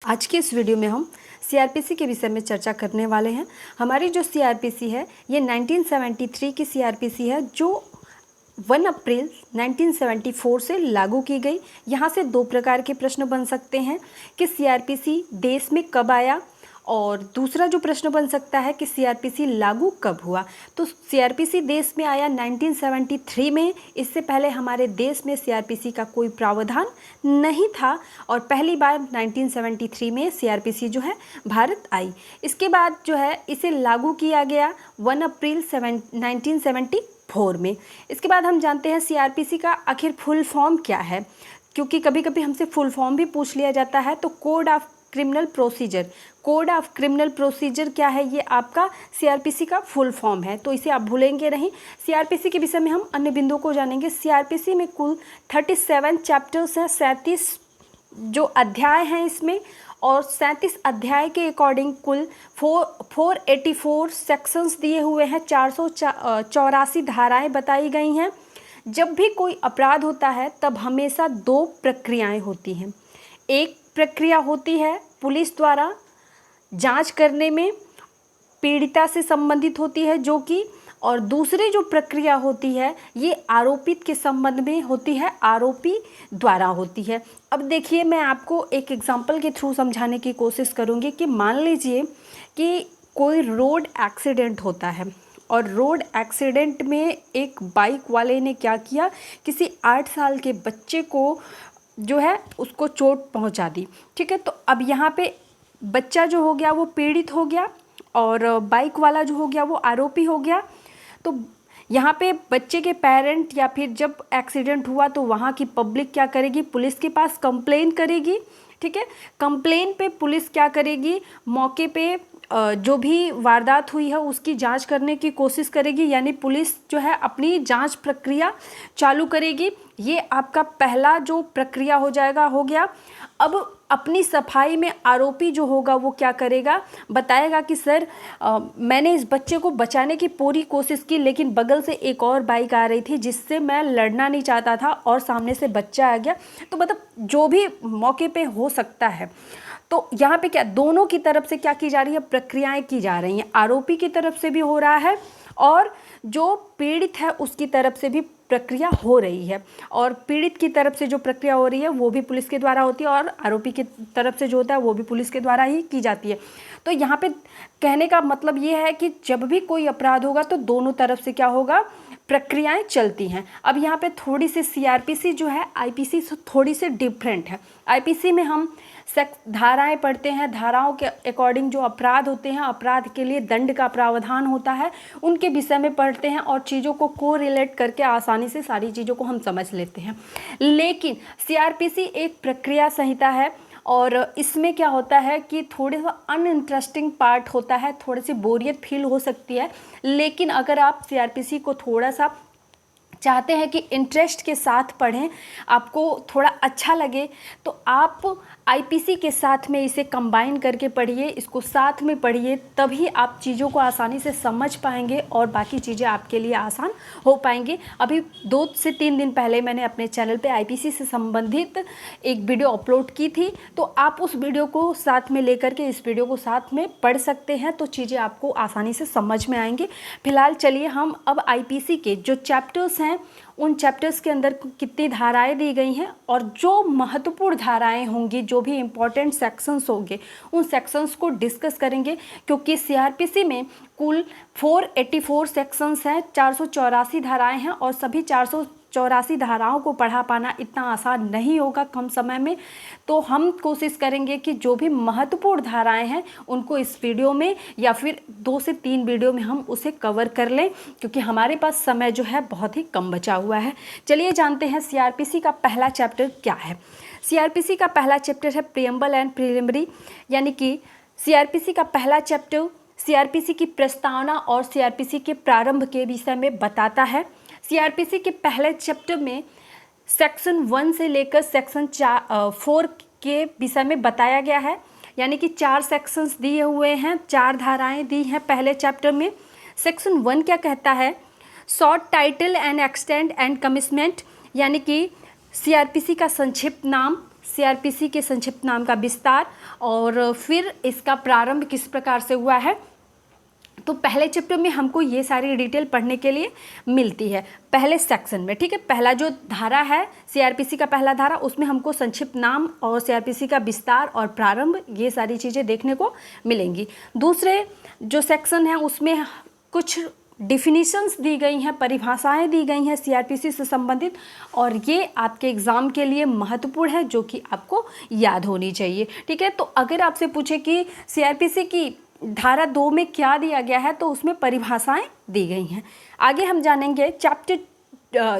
आज के इस वीडियो में हम सीआरपीसी के विषय में चर्चा करने वाले हैं। हमारी जो सीआरपीसी है ये 1973 की सीआरपीसी है जो 1 अप्रैल 1974 से लागू की गई। यहाँ से दो प्रकार के प्रश्न बन सकते हैं कि सीआरपीसी देश में कब आया, और दूसरा जो प्रश्न बन सकता है कि सीआरपीसी लागू कब हुआ। तो सीआरपीसी देश में आया 1973 में। इससे पहले हमारे देश में सीआरपीसी का कोई प्रावधान नहीं था और पहली बार 1973 में सीआरपीसी जो है भारत आई। इसके बाद जो है इसे लागू किया गया 1 अप्रैल 1974 में। इसके बाद हम जानते हैं सीआरपीसी का आखिर फुल फॉर्म क्या है, क्योंकि कभी कभी हमसे फुल फॉर्म भी पूछ लिया जाता है। तो code of criminal procedure, code of criminal procedure क्या है, ये आपका सीआरपीसी का फुल फॉर्म है, तो इसे आप भूलेंगे नहीं। सीआरपीसी के विषय में हम अन्य बिंदुओं को जानेंगे। सीआरपीसी में कुल 37 चैप्टर्स हैं, 37 जो अध्याय हैं इसमें, और 37 अध्याय के अकॉर्डिंग कुल 484 सेक्शंस दिए हुए हैं, 484 धाराएं बताई गई हैं। जब भी कोई अपराध होता है तब हमेशा दो प्रक्रियाएं होती हैं। एक प्रक्रिया होती है पुलिस द्वारा जांच करने में, पीड़िता से संबंधित होती है जो कि, और दूसरी जो प्रक्रिया होती है ये आरोपित के संबंध में होती है, आरोपी द्वारा होती है। अब देखिए, मैं आपको एक एग्जांपल के थ्रू समझाने की कोशिश करूँगी कि मान लीजिए कि कोई रोड एक्सीडेंट होता है और रोड एक्सीडेंट में एक बाइक वाले ने क्या किया, किसी 8 साल के बच्चे को जो है उसको चोट पहुंचा दी। ठीक है, तो अब यहाँ पे बच्चा जो हो गया वो पीड़ित हो गया और बाइक वाला जो हो गया वो आरोपी हो गया। तो यहाँ पे बच्चे के पेरेंट या फिर जब एक्सीडेंट हुआ तो वहाँ की पब्लिक क्या करेगी, पुलिस के पास कंप्लेन करेगी। ठीक है, कंप्लेन पे पुलिस क्या करेगी, मौके पे जो भी वारदात हुई है उसकी जांच करने की कोशिश करेगी, यानी पुलिस जो है अपनी जांच प्रक्रिया चालू करेगी। ये आपका पहला जो प्रक्रिया हो गया। अब अपनी सफाई में आरोपी जो होगा वो क्या करेगा, बताएगा कि सर मैंने इस बच्चे को बचाने की पूरी कोशिश की, लेकिन बगल से एक और बाइक आ रही थी जिससे मैं लड़ना नहीं चाहता था और सामने से बच्चा आ गया। तो मतलब जो भी मौके पे हो सकता है। तो यहाँ पे क्या दोनों की तरफ से क्या की जा रही है, प्रक्रियाएं की जा रही हैं। आरोपी की तरफ से भी हो रहा है और जो पीड़ित है उसकी तरफ से भी प्रक्रिया हो रही है, और पीड़ित की तरफ से जो प्रक्रिया हो रही है वो भी पुलिस के द्वारा होती है और आरोपी की तरफ से जो होता है वो भी पुलिस के द्वारा ही की जाती है। तो यहाँ पे कहने का मतलब ये है कि जब भी कोई अपराध होगा तो दोनों तरफ से क्या होगा, प्रक्रियाएं चलती हैं। अब यहाँ पे थोड़ी सी सीआरपीसी जो है आईपीसी से थोड़ी सी डिफरेंट है। आईपीसी में हम धाराएं पढ़ते हैं, धाराओं के अकॉर्डिंग जो अपराध होते हैं, अपराध के लिए दंड का प्रावधान होता है, उनके विषय में पढ़ते हैं और चीज़ों को कोरिलेट करके आसानी से सारी चीज़ों को हम समझ लेते हैं। लेकिन सीआरपीसी एक प्रक्रिया संहिता है और इसमें क्या होता है कि थोड़ा सा अनइंटरेस्टिंग पार्ट होता है, थोड़ी सी बोरियत फील हो सकती है। लेकिन अगर आप सीआरपीसी को थोड़ा सा चाहते हैं कि इंटरेस्ट के साथ पढ़ें, आपको थोड़ा अच्छा लगे, तो आप आईपीसी के साथ में इसे कंबाइन करके पढ़िए, इसको साथ में पढ़िए, तभी आप चीज़ों को आसानी से समझ पाएंगे और बाकी चीज़ें आपके लिए आसान हो पाएंगी। अभी 2 से 3 दिन पहले मैंने अपने चैनल पे आईपीसी से संबंधित एक वीडियो अपलोड की थी, तो आप उस वीडियो को साथ में लेकर के इस वीडियो को साथ में पढ़ सकते हैं, तो चीज़ें आपको आसानी से समझ में आएंगी। फिलहाल चलिए हम अब आईपीसी के जो चैप्टर्स हैं उन चैप्टर्स के अंदर कितनी धाराएं दी गई हैं और जो महत्वपूर्ण धाराएं होंगी, जो भी इम्पोर्टेंट सेक्शंस होंगे, उन सेक्शंस को डिस्कस करेंगे। क्योंकि सीआरपीसी में कुल 484 सेक्शंस हैं, 484 धाराएं हैं और सभी 484 धाराओं को पढ़ा पाना इतना आसान नहीं होगा कम समय में। तो हम कोशिश करेंगे कि जो भी महत्वपूर्ण धाराएं हैं उनको इस वीडियो में या फिर 2 से 3 वीडियो में हम उसे कवर कर लें, क्योंकि हमारे पास समय जो है बहुत ही कम बचा हुआ है। चलिए जानते हैं सीआरपीसी का पहला चैप्टर क्या है। सीआरपीसी का पहला चैप्टर है प्रीएम्बल एंड प्रीलिमिनरी, यानी कि सीआरपीसी का पहला चैप्टर सीआरपीसी की प्रस्तावना और सीआरपीसी के प्रारंभ के विषय में बताता है। सीआरपीसी के पहले चैप्टर में सेक्शन 1 से लेकर सेक्शन 4 के विषय में बताया गया है, यानी कि 4 सेक्शंस दिए हुए हैं, 4 धाराएं दी हैं पहले चैप्टर में। सेक्शन 1 क्या कहता है, short title and extend and commitment, यानी कि सीआरपीसी का संक्षिप्त नाम, सीआरपीसी के संक्षिप्त नाम का विस्तार और फिर इसका प्रारंभ किस प्रकार से हुआ है। तो पहले चैप्टर में हमको ये सारी डिटेल पढ़ने के लिए मिलती है पहले सेक्शन में, ठीक है। पहला जो धारा है सीआरपीसी का पहला धारा, उसमें हमको संक्षिप्त नाम और सीआरपीसी का विस्तार और प्रारंभ ये सारी चीज़ें देखने को मिलेंगी। दूसरे जो सेक्शन है उसमें कुछ डिफिनीशंस दी गई हैं, परिभाषाएं दी गई हैं सीआरपीसी से संबंधित, और ये आपके एग्ज़ाम के लिए महत्वपूर्ण है जो कि आपको याद होनी चाहिए, ठीक है। तो अगर आपसे पूछे कि सीआरपीसी की धारा 2 में क्या दिया गया है, तो उसमें परिभाषाएं दी गई हैं। आगे हम जानेंगे चैप्टर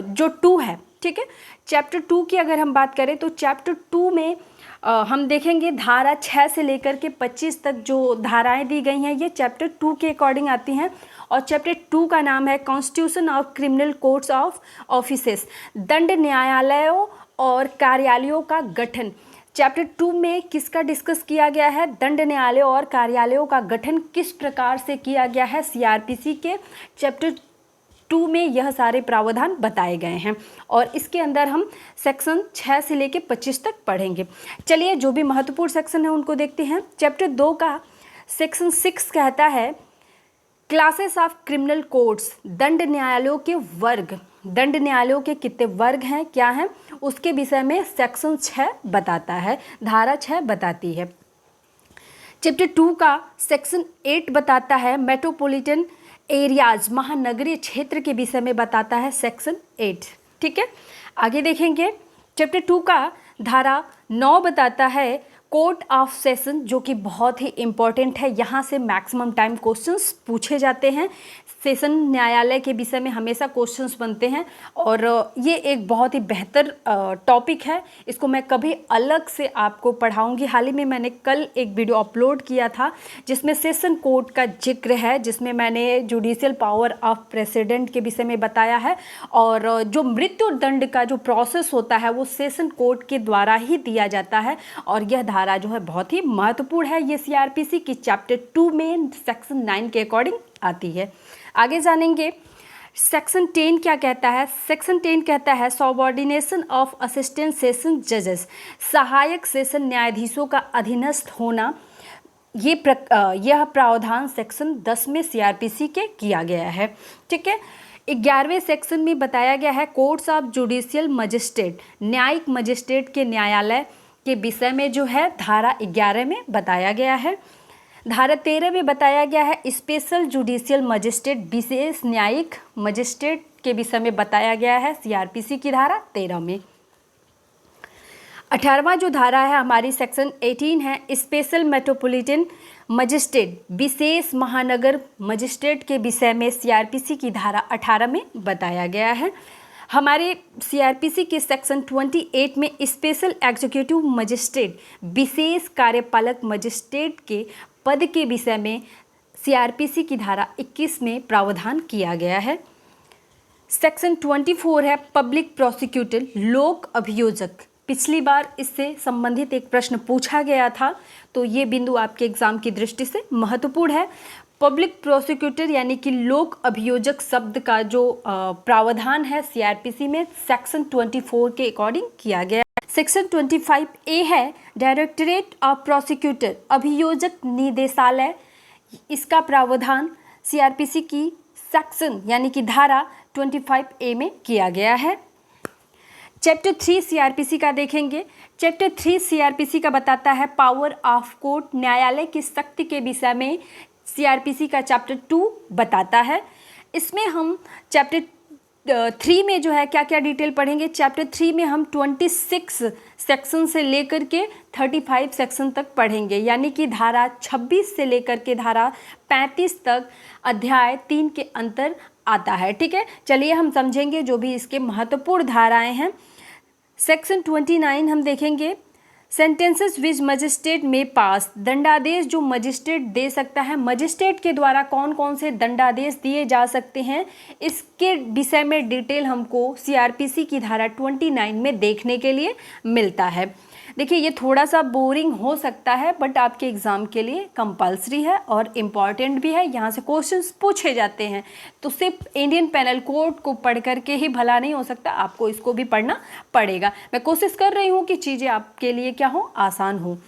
जो 2 है, ठीक है। चैप्टर 2 की अगर हम बात करें तो चैप्टर 2 में हम देखेंगे धारा 6 से लेकर के 25 तक जो धाराएं दी गई हैं ये चैप्टर 2 के अकॉर्डिंग आती हैं। और चैप्टर 2 का नाम है constitution of criminal courts of offices, दंड न्यायालयों और कार्यालयों का गठन। चैप्टर 2 में किसका डिस्कस किया गया है, दंड न्यायालयों और कार्यालयों का गठन किस प्रकार से किया गया है सीआरपीसी के चैप्टर 2 में यह सारे प्रावधान बताए गए हैं। और इसके अंदर हम सेक्शन 6 से लेकर 25 तक पढ़ेंगे। चलिए जो भी महत्वपूर्ण सेक्शन है उनको देखते हैं। चैप्टर 2 का सेक्शन 6 कहता है क्लासेस ऑफ क्रिमिनल कोर्ट्स, दंड न्यायालयों के वर्ग, दंड न्यायालयों के कितने वर्ग हैं, क्या हैं, उसके विषय में सेक्शन 6 बताता है, धारा 6 बताती है। चैप्टर 2 का सेक्शन 8 बताता है मेट्रोपॉलिटन एरियाज, महानगरीय क्षेत्र के विषय में बताता है सेक्शन 8, ठीक है। आगे देखेंगे चैप्टर 2 का धारा 9 बताता है कोर्ट ऑफ सेशन, जो कि बहुत ही इम्पॉर्टेंट है, यहाँ से मैक्सिमम टाइम क्वेश्चंस पूछे जाते हैं। सेशन न्यायालय के विषय में हमेशा क्वेश्चंस बनते हैं और ये एक बहुत ही बेहतर टॉपिक है। इसको मैं कभी अलग से आपको पढ़ाऊंगी। हाल ही में मैंने कल एक वीडियो अपलोड किया था जिसमें सेशन कोर्ट का जिक्र है, जिसमें मैंने जुडिशियल पावर ऑफ प्रेसिडेंट के विषय में बताया है। और जो मृत्यु दंड का जो प्रोसेस होता है वो सेशन कोर्ट के द्वारा ही दिया जाता है। और यह धारा जो है बहुत ही महत्वपूर्ण है, ये सीआरपीसी की चैप्टर 2 में सेक्शन 9 के अकॉर्डिंग आती है। आगे जानेंगे सेक्शन 10 क्या कहता है। सेक्शन 10 कहता है सबऑर्डिनेशन ऑफ असिस्टेंट सेशन जजेस, सहायक सेशन न्यायाधीशों का अधीनस्थ होना। यह प्रावधान सेक्शन 10 में सीआरपीसी के किया गया है, ठीक है। 11वें सेक्शन में बताया गया है कोर्ट्स ऑफ जुडिशियल मजिस्ट्रेट, न्यायिक मजिस्ट्रेट के न्यायालय के विषय में जो है धारा 11 में बताया गया है। धारा 13 में बताया गया है स्पेशल जुडिशियल मजिस्ट्रेट, विशेष न्यायिक मजिस्ट्रेट के विषय में बताया गया है सीआरपीसी की धारा 13 में। 18वां जो धारा है हमारी सेक्शन 18 है स्पेशल मेट्रोपॉलिटन मजिस्ट्रेट, विशेष महानगर मजिस्ट्रेट के विषय में सीआरपीसी की धारा 18 में बताया गया है। हमारे सीआरपीसी के सेक्शन 28 में स्पेशल एग्जीक्यूटिव मजिस्ट्रेट, विशेष कार्यपालक मजिस्ट्रेट के पद के विषय में सीआरपीसी की धारा 21 में प्रावधान किया गया है। सेक्शन 24 है पब्लिक प्रोसिक्यूटर, लोक अभियोजक। पिछली बार इससे संबंधित एक प्रश्न पूछा गया था, तो ये बिंदु आपके एग्जाम की दृष्टि से महत्वपूर्ण है। पब्लिक प्रोसिक्यूटर यानी कि लोक अभियोजक शब्द का जो प्रावधान है सीआरपीसी में सेक्शन 24 के अकॉर्डिंग किया गया है। सेक्शन 25A है डायरेक्टरेट ऑफ प्रोसिक्यूटर, अभियोजक निदेशालय। इसका प्रावधान सीआरपीसी की सेक्शन यानी कि धारा 25A में किया गया है। चैप्टर 3 सीआरपीसी का देखेंगे। चैप्टर 3 सीआरपीसी का बताता है पावर ऑफ कोर्ट, न्यायालय की शक्ति के विषय में सीआरपीसी का चैप्टर 2 बताता है। इसमें हम चैप्टर 3 में जो है क्या क्या डिटेल पढ़ेंगे। चैप्टर 3 में हम 26 सेक्शन से लेकर के 35 सेक्शन तक पढ़ेंगे, यानी कि धारा 26 से लेकर के धारा 35 तक अध्याय 3 के अंतर आता है, ठीक है। चलिए हम समझेंगे जो भी इसके महत्वपूर्ण धाराएं हैं। सेक्शन 29 हम देखेंगे सेंटेंसेस विच मजिस्ट्रेट में पास, दंडादेश जो मजिस्ट्रेट दे सकता है, मजिस्ट्रेट के द्वारा कौन कौन से दंडादेश दिए जा सकते हैं, इसके विषय में डिटेल हमको सीआरपीसी की धारा 29 में देखने के लिए मिलता है। देखिए ये थोड़ा सा बोरिंग हो सकता है बट आपके एग्ज़ाम के लिए कंपलसरी है और इम्पॉर्टेंट भी है, यहाँ से क्वेश्चंस पूछे जाते हैं। तो सिर्फ इंडियन पेनल कोड को पढ़ करके ही भला नहीं हो सकता, आपको इसको भी पढ़ना पड़ेगा। मैं कोशिश कर रही हूँ कि चीज़ें आपके लिए क्या हो, आसान हो।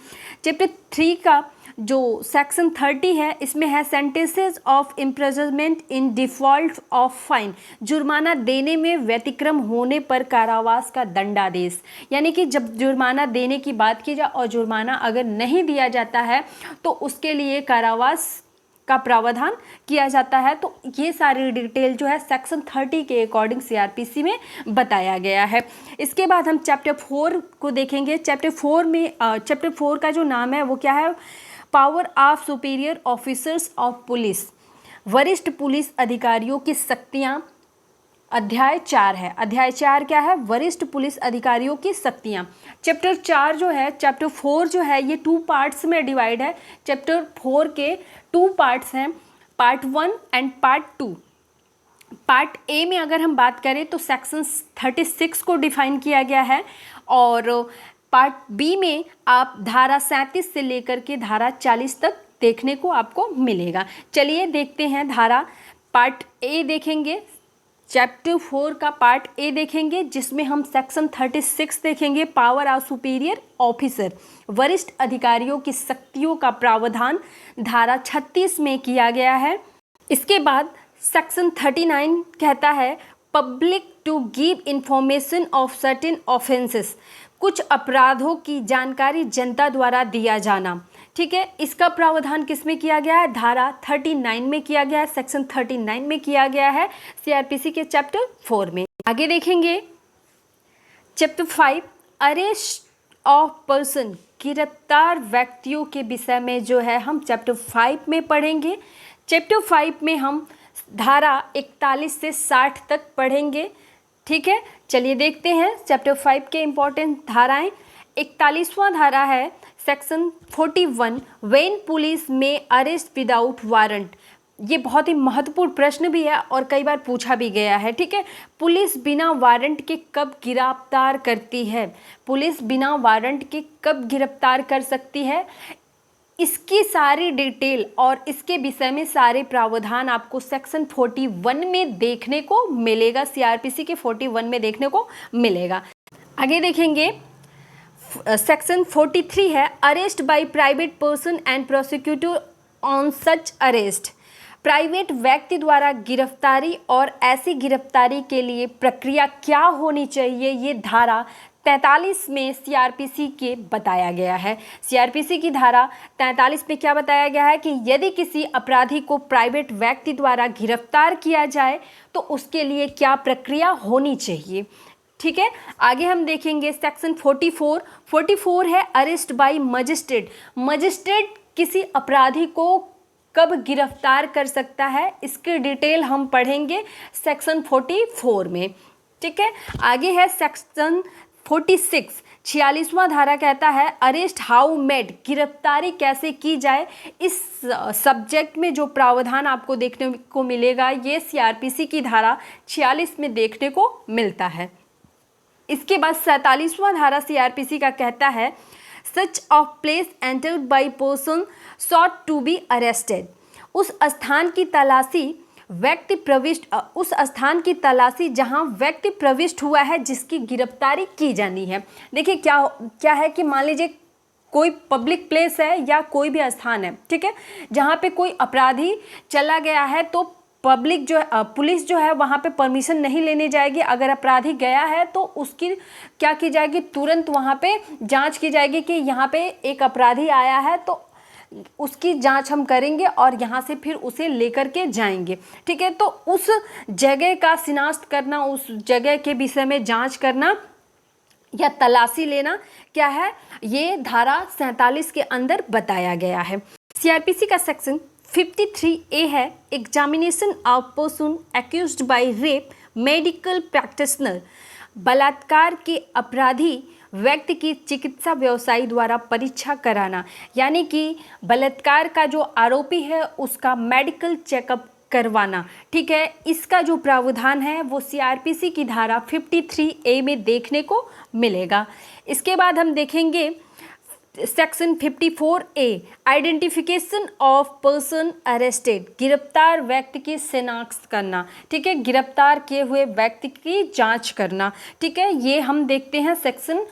चैप्टर 3 का जो सेक्शन 30 है इसमें है sentences of imprisonment in default of fine, जुर्माना देने में व्यतिक्रम होने पर कारावास का दंडादेश। यानी कि जब जुर्माना देने की बात की जाए और जुर्माना अगर नहीं दिया जाता है तो उसके लिए कारावास का प्रावधान किया जाता है। तो ये सारी डिटेल जो है सेक्शन 30 के अकॉर्डिंग सीआरपीसी में बताया गया है। इसके बाद हम चैप्टर 4 को देखेंगे। चैप्टर 4 का जो नाम है वो क्या है, power of superior officers of police, वरिष्ठ पुलिस अधिकारियों की शक्तियां। अध्याय 4 है। अध्याय 4 क्या है, वरिष्ठ पुलिस अधिकारियों की शक्तियां। चैप्टर 4 जो है, चैप्टर 4 जो है ये 2 पार्ट्स में डिवाइड है। चैप्टर 4 के 2 पार्ट्स हैं, part 1 and part 2। Part A में अगर हम बात करें तो सेक्शन 36 को डिफाइन किया गया है और पार्ट बी में आप धारा 37 से लेकर के धारा 40 तक देखने को आपको मिलेगा। चलिए देखते हैं धारा पार्ट ए देखेंगे, चैप्टर 4 का पार्ट ए देखेंगे जिसमें हम सेक्शन 36 देखेंगे, पावर ऑफ सुपीरियर ऑफिसर, वरिष्ठ अधिकारियों की शक्तियों का प्रावधान धारा 36 में किया गया है। इसके बाद सेक्शन 39 कहता है public to give information of certain offences, कुछ अपराधों की जानकारी जनता द्वारा दिया जाना। ठीक है, इसका प्रावधान किस में किया गया है, धारा 39 में किया गया है, सेक्शन 39 में किया गया है सीआरपीसी के चैप्टर 4 में। आगे देखेंगे चैप्टर 5, अरेस्ट ऑफ पर्सन, गिरफ्तार व्यक्तियों के विषय में जो है हम चैप्टर 5 में पढ़ेंगे। चैप्टर 5 में हम धारा 41 से 60 तक पढ़ेंगे। ठीक है, चलिए देखते हैं चैप्टर 5 के इम्पोर्टेंट धाराएं। 41वां धारा है सेक्शन 41, व्हेन पुलिस में अरेस्ट विदाउट वारंट। ये बहुत ही महत्वपूर्ण प्रश्न भी है और कई बार पूछा भी गया है। ठीक है, पुलिस बिना वारंट के कब गिरफ्तार करती है, पुलिस बिना वारंट के कब गिरफ्तार कर सकती है, इसकी सारी डिटेल और इसके विषय में सारे प्रावधान आपको सेक्शन 41 में देखने को मिलेगा, सीआरपीसी के 41 में देखने को मिलेगा। आगे देखेंगे सेक्शन 43 है arrest by private person and prosecutor on such arrest, private व्यक्ति द्वारा गिरफ्तारी और ऐसी गिरफ्तारी के लिए प्रक्रिया क्या होनी चाहिए, ये धारा 43 में सीआरपीसी के बताया गया है। सीआरपीसी की धारा 43 में क्या बताया गया है कि यदि किसी अपराधी को प्राइवेट व्यक्ति द्वारा गिरफ्तार किया जाए तो उसके लिए क्या प्रक्रिया होनी चाहिए। ठीक है, आगे हम देखेंगे सेक्शन 44 है अरेस्ट बाय मजिस्ट्रेट, मजिस्ट्रेट किसी अपराधी को कब गिरफ्तार कर सकता है, इसकी डिटेल हम पढ़ेंगे सेक्शन 44 में। ठीक है, आगे है सेक्शन 46वां धारा कहता है अरेस्ट हाउ मेड, गिरफ्तारी कैसे की जाए। इस सब्जेक्ट में जो प्रावधान आपको देखने को मिलेगा ये सीआरपीसी की धारा 46 में देखने को मिलता है। इसके बाद 47वां धारा सीआरपीसी का कहता है सच of place entered by person sought to be arrested, उस स्थान की तलाशी जहां व्यक्ति प्रविष्ट हुआ है जिसकी गिरफ्तारी की जानी है। देखिए क्या है कि मान लीजिए कोई पब्लिक प्लेस है या कोई भी स्थान है, ठीक है, जहां पे कोई अपराधी चला गया है तो पुलिस जो है वहाँ पे परमिशन नहीं लेने जाएगी। अगर अपराधी गया है तो उसकी क्या की जाएगी, तुरंत वहाँ पे जांच की जाएगी कि यहाँ पे एक अपराधी आया है तो उसकी जांच हम करेंगे और यहाँ से फिर उसे लेकर के जाएंगे। ठीक है, तो उस जगह का शिनाख्त करना, उस जगह के विषय में जांच करना या तलाशी लेना क्या है, ये धारा 47 के अंदर बताया गया है। सीआरपीसी का सेक्शन 53A है examination of person accused by rape medical practitioner, बलात्कार के अपराधी व्यक्ति की चिकित्सा व्यवसायी द्वारा परीक्षा कराना, यानी कि बलात्कार का जो आरोपी है उसका मेडिकल चेकअप करवाना। ठीक है, इसका जो प्रावधान है वो सीआरपीसी की धारा 53A में देखने को मिलेगा। इसके बाद हम देखेंगे section 54A, identification of person arrested, गिरफ्तार व्यक्ति की शिनाख्त करना। ठीक है, गिरफ्तार किए हुए व्यक्ति की जांच करना। ठीक है, ये हम देखते हैं सेक्शन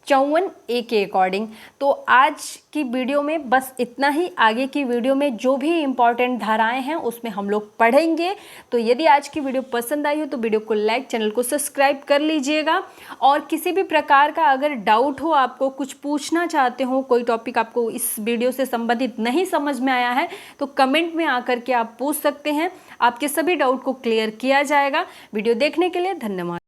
54A के अकॉर्डिंग। तो आज की वीडियो में बस इतना ही। आगे की वीडियो में जो भी इम्पॉर्टेंट धाराएं हैं उसमें हम लोग पढ़ेंगे। तो यदि आज की वीडियो पसंद आई हो तो वीडियो को लाइक, चैनल को सब्सक्राइब कर लीजिएगा। और किसी भी प्रकार का अगर डाउट हो, आपको कुछ पूछना चाहते हो, कोई टॉपिक आपको इस वीडियो से संबंधित नहीं समझ में आया है तो कमेंट में आकर के आप पूछ सकते हैं। आपके सभी डाउट को क्लियर किया जाएगा। वीडियो देखने के लिए धन्यवाद।